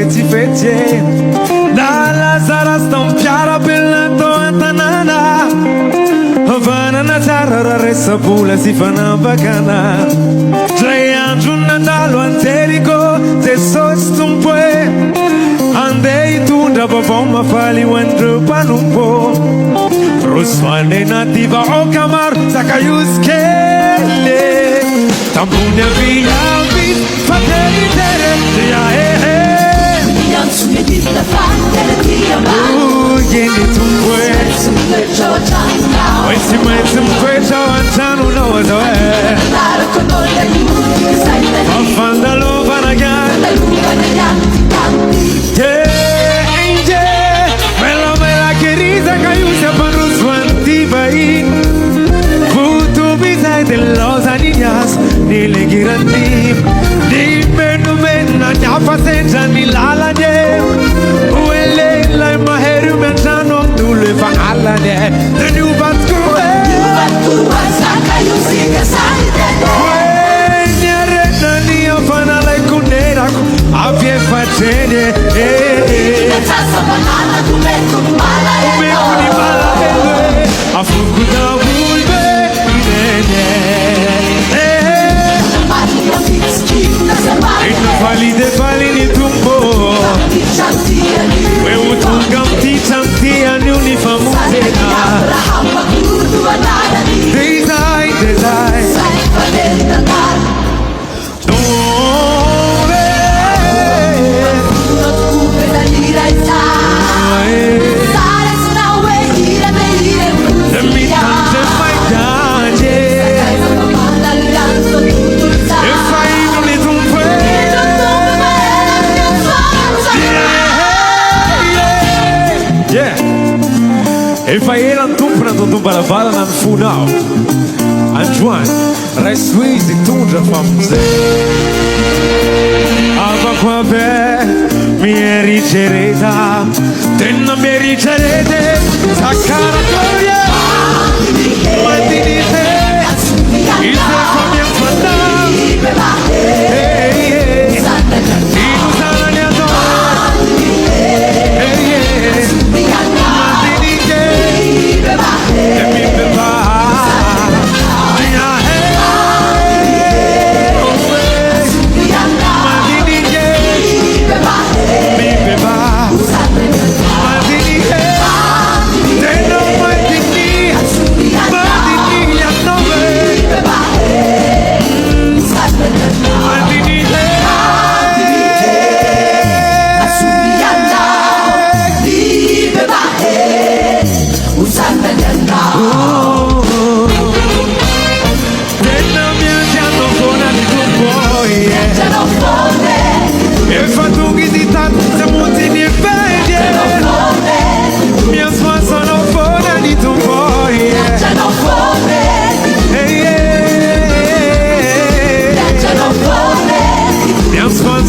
ti fece dalla sara stampiara bellando antanana vanana sarara ressa pula si fana bacana giant giornalo anterico se sostumpue andei tunda baboma fali wendru panumpo ruswane nativa o kamar sakayuskele tambunya viavi fateri tere ya Yan sumedit la fattere dia ba yeni tumpue Sumedit now Oi si mai tumpue chawantanu no adoe Taro con la yuti sai da Afandalo vanagan la luna yanti tanti Inje Mela mela querida cayusa panus vantivain Futu bisai de los anillas Ni le girandi Ni menu mena Nyafa senja ni lala de Uele la maheru menjano Dule fa ala de The new batkue Tu asaka yusika sai da Nyere nani afana la kunera Avie facene Tassa banana tu metto mala e Umekuni mala Afuku da vulve Inene Maria Fitski na sabane Inna falide falini tumbo Chantiani Weu tungamti chantiani unifamutena Rahama kudu anana ni Desai, desai Sai valenta dar Dove Not kupe da lira e sa Sare snawe hire me hire The mi tante mai danje Sai na mamanda liranzo tutto il sa E fai non li tumpe Non dove me la forza Yeah. E fai elan tumpra do tumpara vala nan funau. Anjuan, resuizi tundra famze. Ava qua be, mi ricereta, tenna mi ricerete, saccara coia, mandinite, il tempo mi affanda.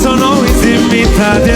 Sono insimitati